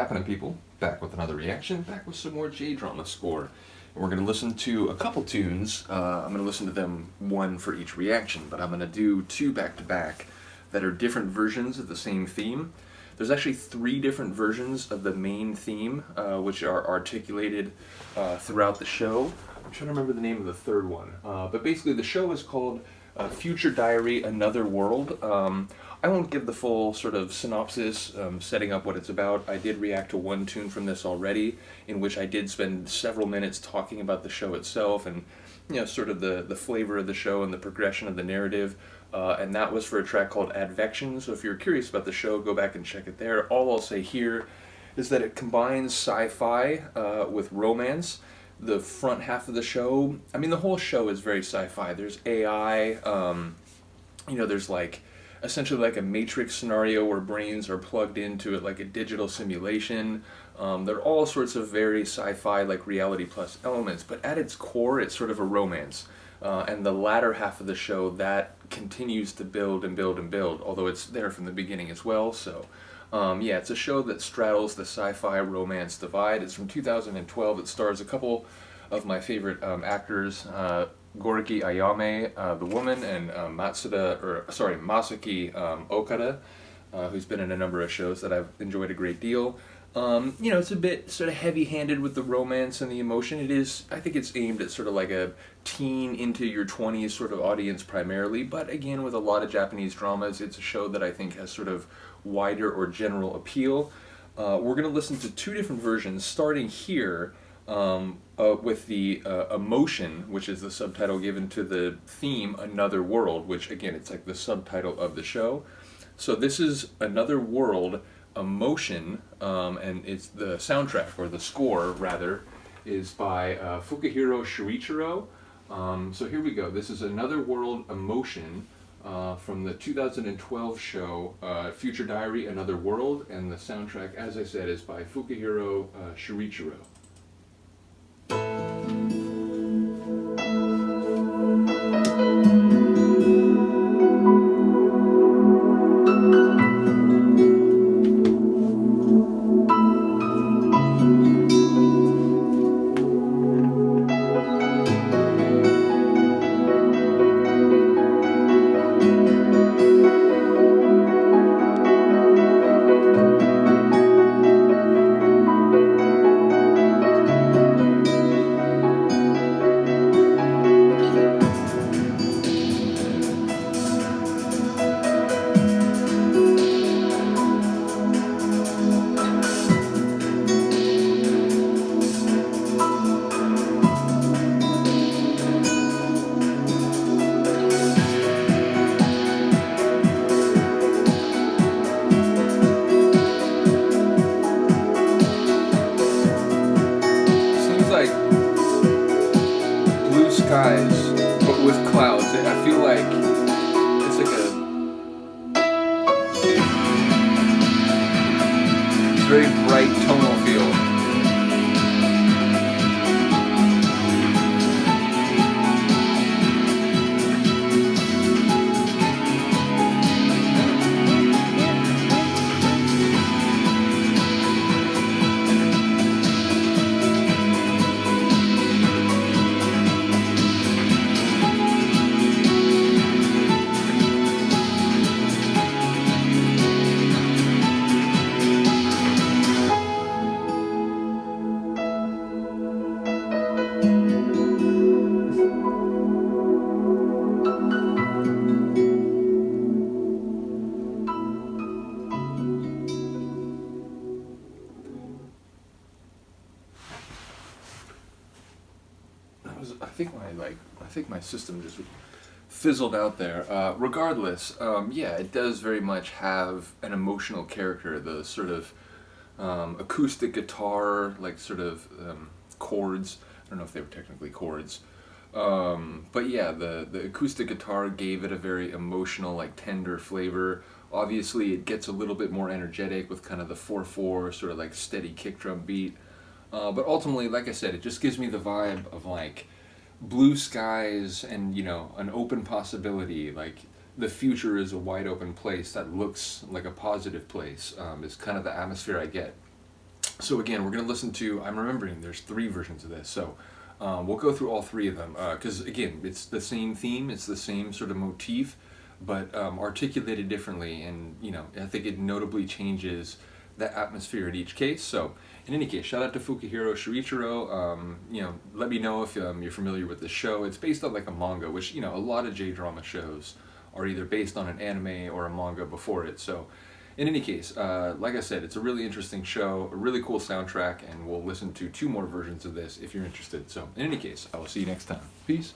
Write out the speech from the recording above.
happening, people? Back with another reaction, back with some more J-drama score. And we're going to listen to a couple tunes. I'm going to listen to them one for each reaction, but I'm going to do two back-to-back that are different versions of the same theme. There's actually three different versions of the main theme, which are articulated throughout the show. I'm trying to remember the name of the third one. But basically the show is called Future Diary, Another World. I won't give the full sort of synopsis, setting up what it's about. I did react to one tune from this already, in which I did spend several minutes talking about the show itself and, you know, sort of the flavor of the show and the progression of the narrative. And that was for a track called Advection, so if you're curious about the show, go back and check it there. All I'll say here is that it combines sci-fi with romance. The front half of the show, I mean, the whole show is very sci-fi. There's AI, there's like essentially like a Matrix scenario where brains are plugged into it like a digital simulation. There are all sorts of very sci-fi, like reality plus elements, but at its core, it's sort of a romance. And the latter half of the show, that continues to build and build and build, although it's there from the beginning as well. So, yeah, it's a show that straddles the sci-fi romance divide. It's from 2012. It stars a couple of my favorite actors, Goriki Ayame, the woman, and Masaki Okada, who's been in a number of shows that I've enjoyed a great deal. It's a bit sort of heavy-handed with the romance and the emotion. I think it's aimed at sort of like a teen into your 20s sort of audience primarily, but again, with a lot of Japanese dramas, it's a show that I think has sort of wider or general appeal. We're going to listen to two different versions, starting here with the Emotion, which is the subtitle given to the theme, Another World, which again, it's like the subtitle of the show. So this is Another World, Emotion, and it's the soundtrack, or the score rather, is by Fukuhiro Shuichiro. So here we go. This is Another World, Emotion, from the 2012 show Future Diary, Another World, and the soundtrack, as I said, is by Fukuhiro Shuichiro. Skies, but with clouds. I feel like it's like a very bright tonal feel. I think my system just fizzled out there. Regardless, yeah, it does very much have an emotional character. The sort of acoustic guitar, like sort of chords. I don't know if they were technically chords, but yeah, the acoustic guitar gave it a very emotional, like tender flavor. Obviously, it gets a little bit more energetic with kind of the 4/4 sort of like steady kick drum beat. But ultimately, like I said, it just gives me the vibe of like blue skies and, you know, an open possibility. Like the future is a wide open place that looks like a positive place, is kind of the atmosphere I get. So again, we're going to listen to, I'm remembering there's 3 versions of this, so we'll go through all 3 of them, because again, it's the same theme, it's the same sort of motif, but articulated differently, and I think it notably changes the atmosphere in each case. So in any case, shout out to Fukuhiro Shuichiro. Let me know if you're familiar with the show. It's based on like a manga, which a lot of J-drama shows are either based on an anime or a manga before it. So in any case, like I said, it's a really interesting show, a really cool soundtrack, and we'll listen to 2 more versions of this if you're interested. So in any case, I will see you next time. Peace.